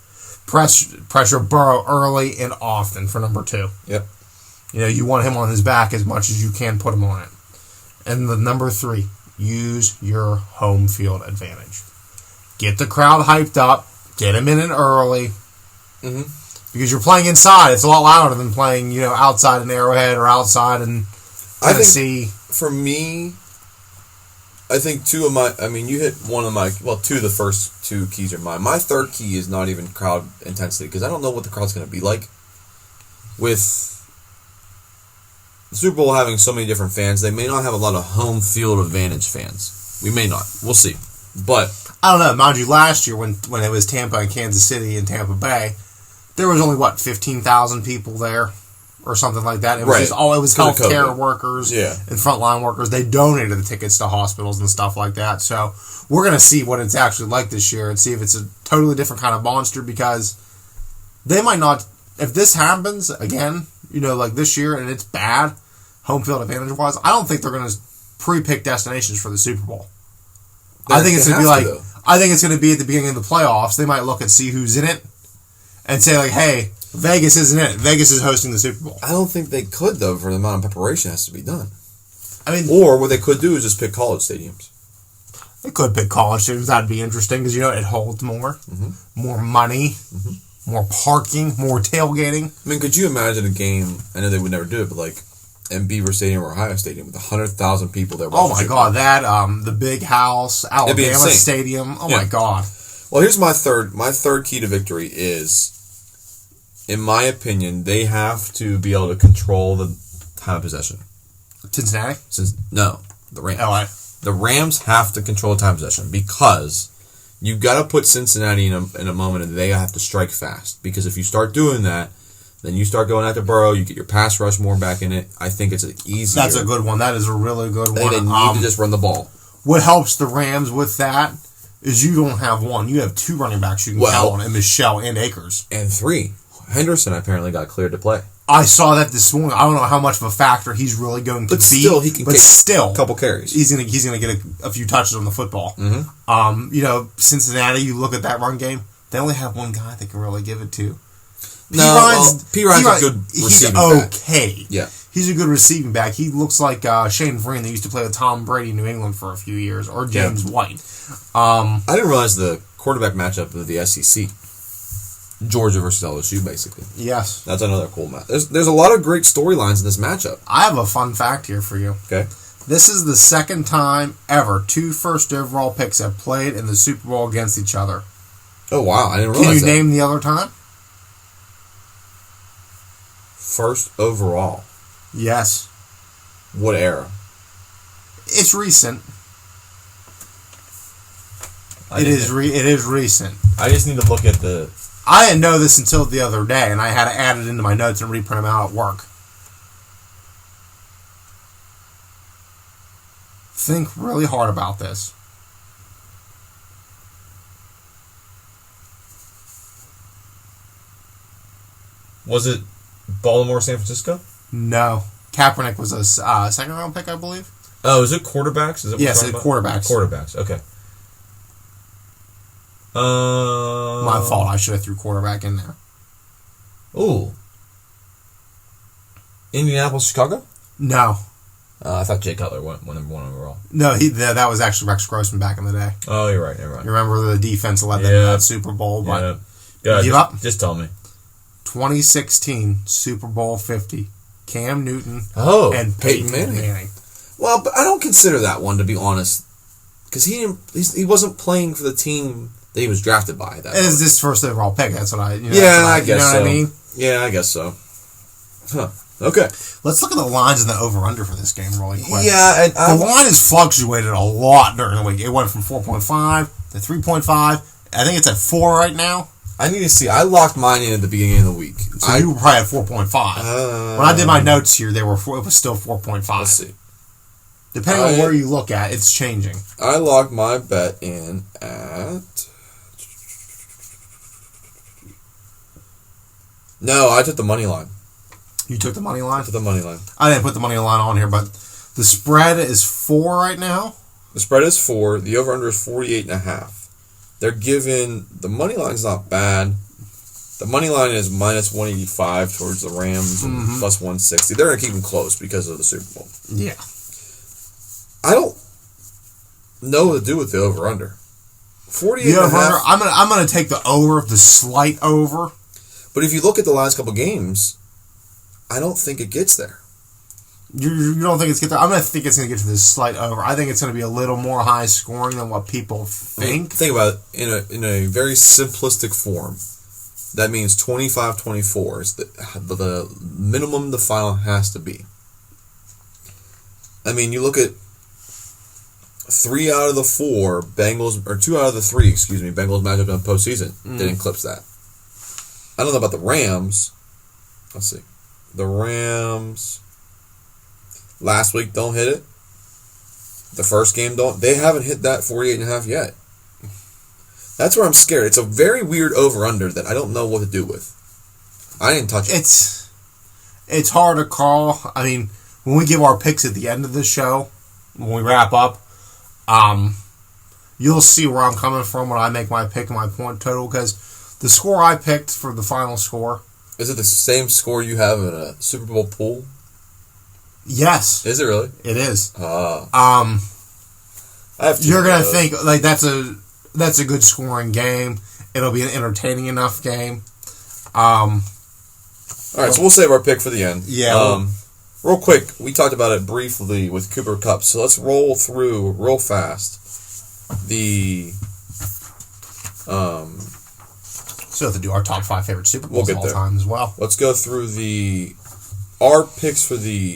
B: Pressure Burrow early and often for number 2.
A: Yep.
B: You want him on his back as much as you can put him on it. And the number 3, use your home field advantage. Get the crowd hyped up. Get him in it early. Because you're playing inside. It's a lot louder than playing, outside in Arrowhead or outside in Tennessee.
A: For me, I think two of you hit one of my, two of the first 2 keys are mine. My third key is not even crowd intensity, because I don't know what the crowd's going to be like. With the Super Bowl having so many different fans, they may not have a lot of home field advantage fans. We may not. We'll see. But
B: I don't know. Mind you, last year when it was Tampa and Kansas City and Tampa Bay, there was only 15,000 people there, or something like that. It was just it was healthcare workers and frontline workers. They donated the tickets to hospitals and stuff like that. So we're gonna see what it's actually like this year and see if it's a totally different kind of monster, because they might not. If this happens again, like this year, and it's bad home field advantage wise, I don't think they're gonna pre-pick destinations for the Super Bowl. I think it's gonna be I think it's gonna be at the beginning of the playoffs. They might look and see who's in it, and say, like, hey, Vegas isn't in it. Vegas is hosting the Super Bowl.
A: I don't think they could, though, for the amount of preparation that has to be done.
B: Or
A: what they could do is just pick college stadiums.
B: They could pick college stadiums. That'd be interesting, because, it holds more. More money. More parking. More tailgating.
A: Could you imagine a game, I know they would never do it, but in Beaver Stadium or Ohio Stadium with 100,000 people there.
B: Oh, my God. That, the Big House, Alabama Stadium. Oh, my God.
A: Well, here's my third key to victory is, in my opinion, they have to be able to control the time of possession.
B: Cincinnati?
A: No, the Rams.
B: LA.
A: The Rams have to control time of possession, because you've got to put Cincinnati in a moment and they have to strike fast. Because if you start doing that, then you start going after Burrow, you get your pass rush more back in it. I think it's an easier.
B: That's a good one. That is a really good one.
A: They need to just run the ball.
B: What helps the Rams with that is you don't have one. You have 2 running backs you can count on, and Michelle and Akers.
A: And 3. Henderson apparently got cleared to play.
B: I saw that this morning. I don't know how much of a factor he's really going to be.
A: Still, he can
B: still,
A: a couple carries.
B: He's gonna get a few touches on the football. Cincinnati, you look at that run game, they only have one guy they can really give it to.
A: P-Ryan's a good receiving back.
B: He's okay.
A: Yeah.
B: He's a good receiving back. He looks like Shane Vereen that used to play with Tom Brady in New England for a few years, or James White.
A: I didn't realize the quarterback matchup of the SEC. Georgia versus LSU, basically.
B: Yes.
A: That's another cool match. There's a lot of great storylines in this matchup.
B: I have a fun fact here for you.
A: Okay.
B: This is the second time ever 2 first overall picks have played in the Super Bowl against each other.
A: Oh, wow. I didn't realize that.
B: Can you name the other time?
A: First overall.
B: Yes.
A: What era?
B: It's recent. It is recent.
A: I just need to look at the...
B: I didn't know this until the other day, and I had to add it into my notes and reprint them out at work. Think really hard about this.
A: Was it Baltimore, San Francisco?
B: No. Kaepernick was a second-round pick, I believe.
A: Oh, is it quarterbacks?
B: Yes, it's quarterbacks.
A: Quarterbacks, okay.
B: My fault. I should have threw quarterback in there.
A: Ooh. Indianapolis, Chicago?
B: No.
A: I thought Jay Cutler went number 1 overall.
B: No, that was actually Rex Grossman back in the day.
A: Oh, you're right.
B: You remember the defense led them to that Super Bowl? But give up?
A: Just tell me.
B: 2016 Super Bowl 50. Cam Newton and Peyton Manning.
A: Well, but I don't consider that one, to be honest, because he wasn't playing for the team that he was drafted by. That
B: is this first overall pick. That's what I.
A: I guess. You know
B: what I mean?
A: Yeah, I guess so. Huh. Okay.
B: Let's look at the lines and the over/under for this game really quick.
A: Yeah,
B: the line has fluctuated a lot during the week. It went from 4.5 to 3.5 I think it's at 4 right now.
A: I need to see. I locked mine in at the beginning of the week.
B: So you were probably at 4.5. When I did my notes here, it was still 4.5.
A: Let's see.
B: Depending on where you look at, it's changing.
A: I locked my bet in at... No, I took the money line.
B: You took the money line?
A: I took the money line.
B: I didn't put the money line on here, but the spread is 4 right now.
A: The spread is 4. The over-under is 48.5. They're giving... The money line's not bad. The money line is minus 185 towards the Rams and plus 160. They're going to keep them close because of the Super Bowl.
B: Yeah.
A: I don't know what to do with the over-under. 48
B: the over-under, I'm gonna take the over, the slight over.
A: But if you look at the last couple games, I don't think it gets there.
B: You don't think it's get there? I'm gonna think it's gonna get to this slight over. I think it's gonna be a little more high scoring than what people think.
A: I mean, think about it in a very simplistic form. That means 25-24 is the minimum the final has to be. I mean, you look at 3 out of the 4 Bengals, or 2 out of the 3, Bengals matchup in the postseason didn't eclipse that. I don't know about the Rams. Let's see. The Rams last week don't hit it. The first game don't. They haven't hit that 48.5 yet. That's where I'm scared. It's a very weird over-under that I don't know what to do with. I didn't touch it.
B: It's hard to call. I mean, when we give our picks at the end of the show, when we wrap up, you'll see where I'm coming from when I make my pick and my point total, because the score I picked for the final score...
A: Is it the same score you have in a Super Bowl pool?
B: Yes.
A: Is it really?
B: It is.
A: I have
B: you're going to think, like, that's a good scoring game. It'll be an entertaining enough game. All
A: right, so we'll save our pick for the end.
B: Yeah.
A: Real quick, we talked about it briefly with Cooper Kupp, so let's roll through real fast the...
B: So we have to do our top 5 favorite Super Bowls of all time as well.
A: Let's go through our picks for the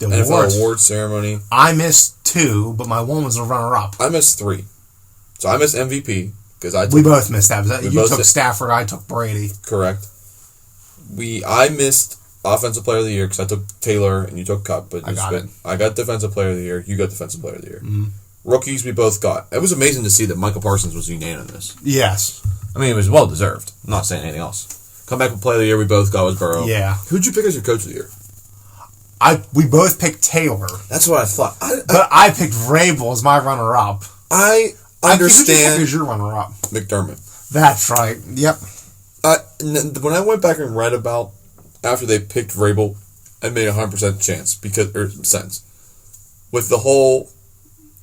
A: NFL award ceremony.
B: I missed 2, but my one was a runner-up.
A: I missed 3. So I missed MVP.
B: We both missed that. You took Stafford, I took Brady.
A: Correct. I missed Offensive Player of the Year because I took Taylor and you took Kupp. But I got Defensive Player of the Year. You got Defensive Player of the Year. Mm-hmm. Rookies, we both got. It was amazing to see that Michael Parsons was unanimous.
B: Yes.
A: I mean, it was well-deserved. I'm not saying anything else. Come back with Player of the Year, we both got was Burrow.
B: Yeah.
A: Who'd you pick as your Coach of the Year?
B: We both picked Taylor.
A: That's what I thought.
B: But I picked Vrabel as my runner-up.
A: I understand.
B: Who'd you pick as your runner-up?
A: McDermott.
B: That's right. Yep.
A: When I went back and read about after they picked Vrabel, I made 100% sense. With the whole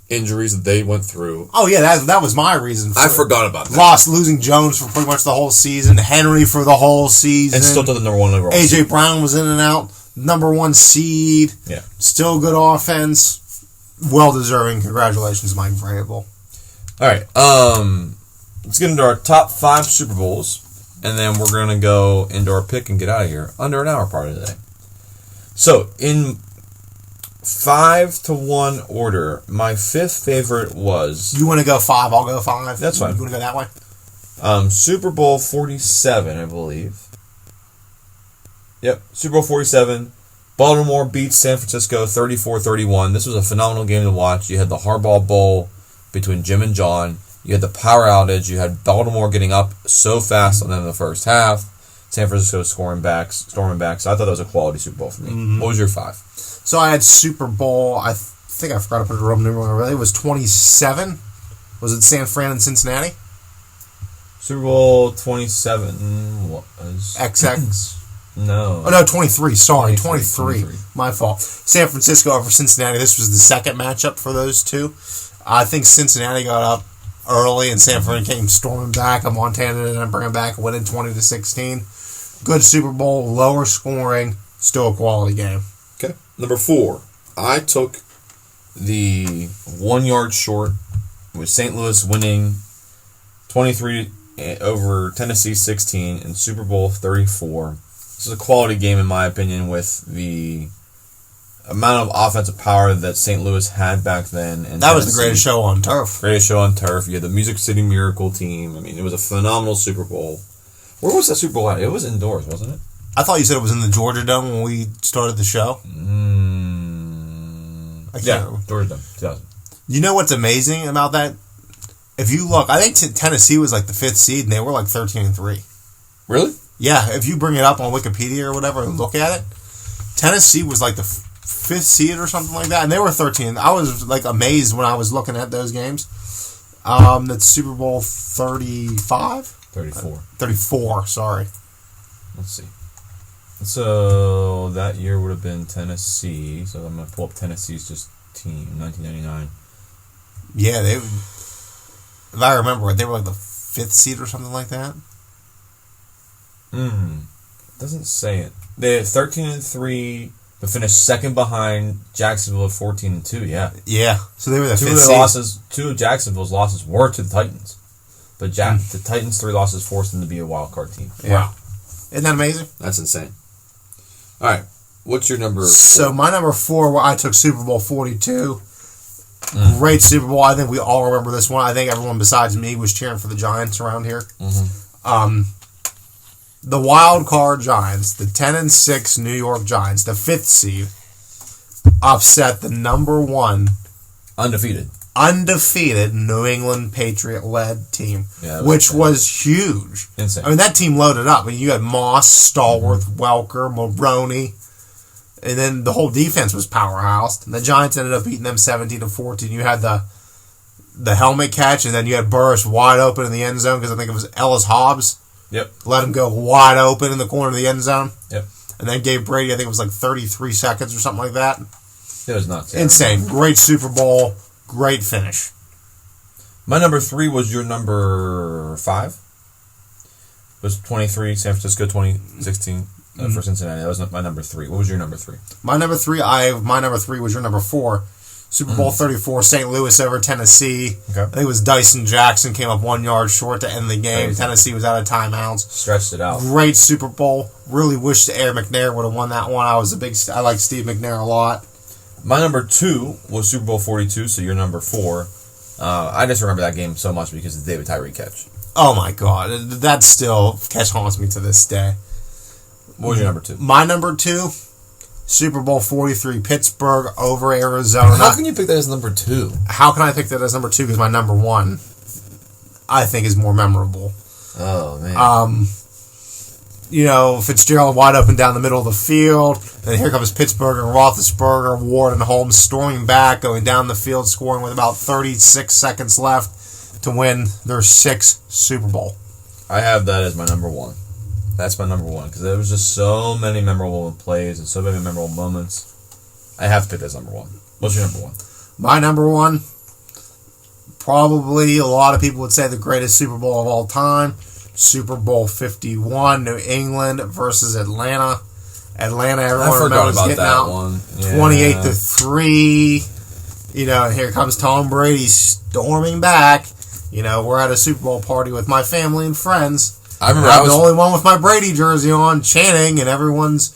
A: injuries that they went through.
B: Oh, yeah, that was my reason.
A: I forgot about that.
B: Losing Jones for pretty much the whole season, Henry for the whole season.
A: And still to the number 1 overall
B: A.J.
A: seed. Brown
B: was in and out, number 1 seed.
A: Yeah.
B: Still good offense. Well-deserving. Congratulations, Mike Vrabel.
A: All right. Let's get into our top 5 Super Bowls, and then we're going to go into our pick and get out of here. Under an hour part of the day. So, in 5-1 order, my 5th favorite was...
B: You want to go 5? I'll go 5.
A: That's fine.
B: You want to go that way?
A: Super Bowl 47, I believe. Yep, Super Bowl 47. Baltimore beats San Francisco 34-31. This was a phenomenal game to watch. You had the Harbaugh Bowl between Jim and John. You had the power outage. You had Baltimore getting up so fast on them in the first half. San Francisco storming back. So I thought that was a quality Super Bowl for me. Mm-hmm. What was your 5?
B: So I had Super Bowl, I think I forgot to put a Roman numeral. It was 27. Was it San Fran and Cincinnati?
A: Super Bowl 27 was...
B: XX.
A: No.
B: Oh, no, 23. Sorry, 23. My fault. San Francisco over Cincinnati. This was the second matchup for those two. I think Cincinnati got up early and San Fran came storming back. And Montana didn't bring them back, winning 20-16. Good Super Bowl, lower scoring, still a quality game.
A: Okay. Number 4. I took the 1 yard short with St. Louis winning 23 over Tennessee 16 in Super Bowl 34. This is a quality game in my opinion with the amount of offensive power that St. Louis had back then. And
B: that was the greatest show on turf.
A: Greatest show on turf. You had the Music City Miracle team. I mean, it was a phenomenal Super Bowl. Where was that Super Bowl at? It was indoors, wasn't it?
B: I thought you said it was in the Georgia Dome when we started the show.
A: Yeah, Georgia Dome, 2000.
B: You know what's amazing about that? If you look, I think Tennessee was like the 5th seed, and they were like 13-3.
A: Really?
B: Yeah, if you bring it up on Wikipedia or whatever and look at it, Tennessee was like the 5th seed or something like that, and they were 13. I was like amazed when I was looking at those games. That's Super Bowl 35?
A: 34.
B: 34, sorry.
A: Let's see. So that year would have been Tennessee. So I'm going to pull up Tennessee's just team, 1999.
B: Yeah, if I remember right, they were like the 5th seed or something like that.
A: Doesn't say it. They had 13-3, but finished second behind Jacksonville at 14-2. Yeah.
B: Yeah. So they were the 5th
A: Two of
B: seed.
A: losses. Two of Jacksonville's losses were to the Titans, but the Titans' 3 losses forced them to be a wild card team.
B: Yeah. Wow. Isn't that amazing?
A: That's insane. All right. What's your number 4?
B: So my number 4, I took Super Bowl 42. Great Super Bowl. I think we all remember this one. I think everyone besides me was cheering for the Giants around here. The wild card Giants, the 10-6 New York Giants, the 5th seed, upset the number 1 undefeated New England Patriot-led team, which was huge.
A: Insane.
B: I mean, that team loaded up. I mean, you had Moss, Stallworth, Welker, Maroney, and then the whole defense was powerhouse. And the Giants ended up beating them 17-14. You had the helmet catch, and then you had Burris wide open in the end zone because I think it was Ellis Hobbs.
A: Yep.
B: Let him go wide open in the corner of the end zone.
A: Yep.
B: And then gave Brady, I think it was like 33 seconds or something like that.
A: It was nuts.
B: Insane. Great Super Bowl. Great finish.
A: My number 3 was your number 5. It was 23, San Francisco 2016 for Cincinnati. That was my number 3. What was your number 3?
B: My number 3 was your number 4. Super Bowl 34, St. Louis over Tennessee.
A: Okay.
B: I think it was Dyson Jackson came up 1 yard short to end the game.
A: Crazy.
B: Tennessee was out of timeouts.
A: Stretched it out.
B: Great Super Bowl. Really wish Air McNair would have won that one. I like Steve McNair a lot.
A: My number 2 was Super Bowl 42, so your number 4. I just remember that game so much because of the David Tyree catch.
B: Oh my God. That still catch haunts me to this day.
A: What was your number 2?
B: My number 2, Super Bowl 43, Pittsburgh over Arizona.
A: How can you pick that as number 2?
B: How can I pick that as number 2? Because my number 1, I think, is more memorable.
A: Oh, man.
B: Fitzgerald wide open down the middle of the field. And here comes Pittsburgh and Roethlisberger, Ward, and Holmes storming back, going down the field, scoring with about 36 seconds left to win their 6th Super Bowl.
A: I have that as my number 1. That's my number 1 because there was just so many memorable plays and so many memorable moments. I have to pick that as number 1. What's your number 1?
B: My number 1, probably a lot of people would say the greatest Super Bowl of all time. Super Bowl 51, New England versus Atlanta. Everyone remembers getting out 28-3. And here comes Tom Brady storming back. We're at a Super Bowl party with my family and friends.
A: I remember
B: I'm the only one with my Brady jersey on, chanting, and everyone's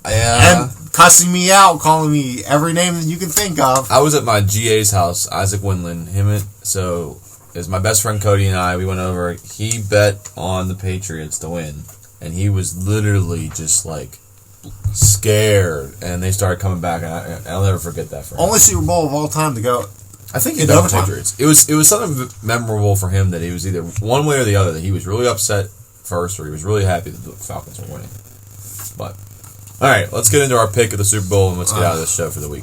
B: and cussing me out, calling me every name that you can think of.
A: I was at my GA's house, Isaac Winland. It was my best friend Cody and I. We went over. He bet on the Patriots to win, and he was literally just like scared. And they started coming back, and I'll never forget that. For him.
B: Only Super Bowl of all time to go.
A: I think he bet the Patriots. It was something memorable for him that he was either one way or the other. That he was really upset first, or he was really happy that the Falcons were winning. But all right, let's get into our pick of the Super Bowl and let's get out of this show for the week.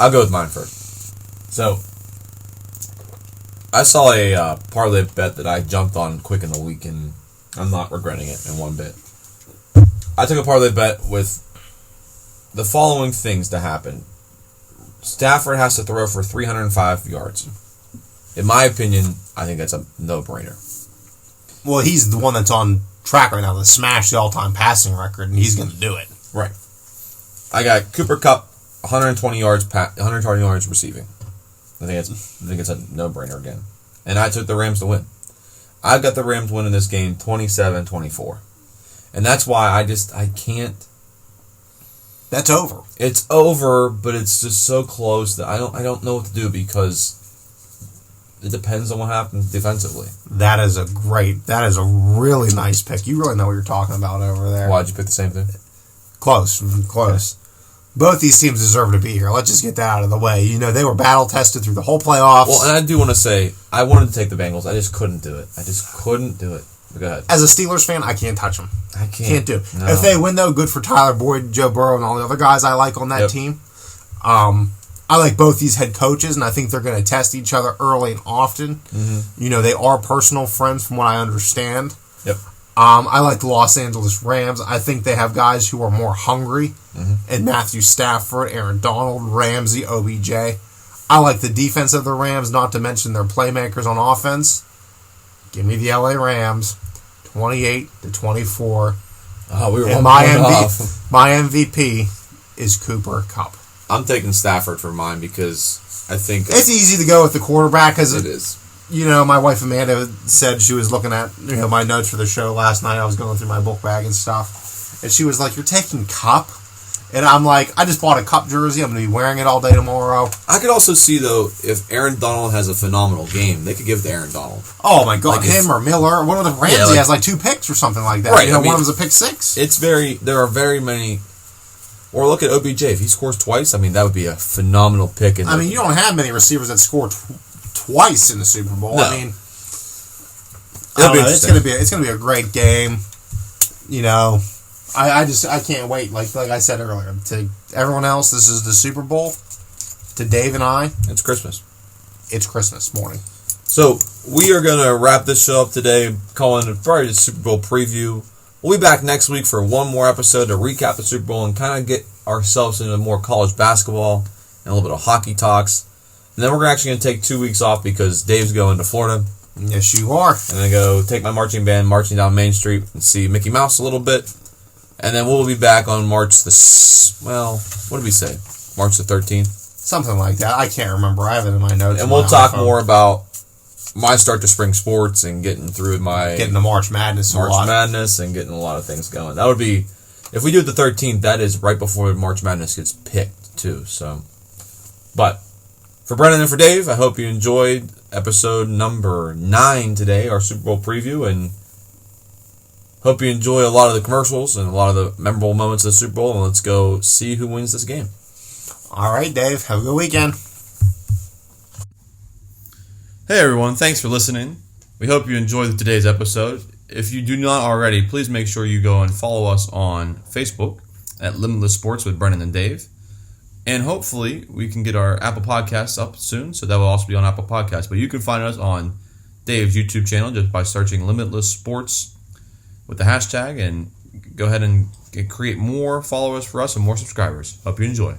A: I'll go with mine first. So I saw a parlay bet that I jumped on quick in the week, and I'm not regretting it in one bit. I took a parlay bet with the following things to happen. Stafford has to throw for 305 yards. In my opinion, I think that's a no-brainer.
B: Well, he's the one that's on track right now to smash the all-time passing record, and he's going to do it.
A: Right. I got Cooper Kupp, 120 yards receiving. I think it's a no-brainer again. And I took the Rams to win. I've got the Rams winning this game 27-24. And that's why I can't...
B: That's over.
A: It's over, but it's just so close that I don't know what to do because it depends on what happens defensively.
B: That is a really nice pick. You really know what you're talking about over there.
A: Why'd you pick the same thing?
B: Close. Okay. Both these teams deserve to be here. Let's just get that out of the way. You know, they were battle tested through the whole playoffs.
A: Well, and I do want to say, I wanted to take the Bengals. I just couldn't do it. Go ahead.
B: As a Steelers fan, I can't touch them.
A: I can't
B: do it.
A: No.
B: If they win, though, good for Tyler Boyd, Joe Burrow, and all the other guys I like on that team. I like both these head coaches, and I think they're going to test each other early and often. Mm-hmm. You know, they are personal friends from what I understand.
A: Yep.
B: I like the Los Angeles Rams. I think they have guys who are more hungry. And Matthew Stafford, Aaron Donald, Ramsey, OBJ. I like the defense of the Rams, not to mention their playmakers on offense. Give me the LA Rams, 28-24.
A: Oh, we were
B: and my MVP is Cooper Kupp.
A: I'm taking Stafford for mine because I think
B: it's easy to go with the quarterback because
A: it is.
B: You know, my wife Amanda said she was looking at my notes for the show last night. I was going through my book bag and stuff, and she was like, "You're taking Kupp," and I'm like, "I just bought a Kupp jersey. I'm going to be wearing it all day tomorrow."
A: I could also see though if Aaron Donald has a phenomenal game, they could give it to Aaron Donald.
B: Oh my God, like him or Miller. One of the Ramsey has like 2 picks or something like that.
A: Right,
B: one of them's a pick 6.
A: There are very many. Or look at OBJ. If he scores twice, I mean, that would be a phenomenal pick.
B: You don't have many receivers that score twice in the Super Bowl.
A: No.
B: I mean, it's gonna be a great game. You know, I can't wait. Like I said earlier, to everyone else, this is the Super Bowl. To Dave and I,
A: it's Christmas.
B: It's Christmas morning.
A: So we are gonna wrap this show up today, calling it probably the Super Bowl preview. We'll be back next week for one more episode to recap the Super Bowl and kind of get ourselves into more college basketball and a little bit of hockey talks. And then we're actually going to take 2 weeks off because Dave's going to Florida.
B: Yes, you are.
A: And then go take my marching band marching down Main Street and see Mickey Mouse a little bit. And then we'll be back on March what did we say? March the 13th?
B: Something like that. I can't remember. I have it in my notes.
A: And we'll talk more about my start to spring sports and getting through
B: getting the March Madness
A: and getting a lot of things going. That would be, if we do it the 13th, that is right before March Madness gets picked too. So, but for Brennan and for Dave, I hope you enjoyed episode number 9 today, our Super Bowl preview, and hope you enjoy a lot of the commercials and a lot of the memorable moments of the Super Bowl. And let's go see who wins this game.
B: All right, Dave. Have a good weekend.
A: Hey everyone, thanks for listening. We hope you enjoyed today's episode. If you do not already, please make sure you go and follow us on Facebook at Limitless Sports with Brennan and Dave. And hopefully we can get our Apple Podcasts up soon, so that will also be on Apple Podcasts. But you can find us on Dave's YouTube channel just by searching Limitless Sports with the hashtag, and go ahead and create more followers for us and more subscribers. Hope you enjoy.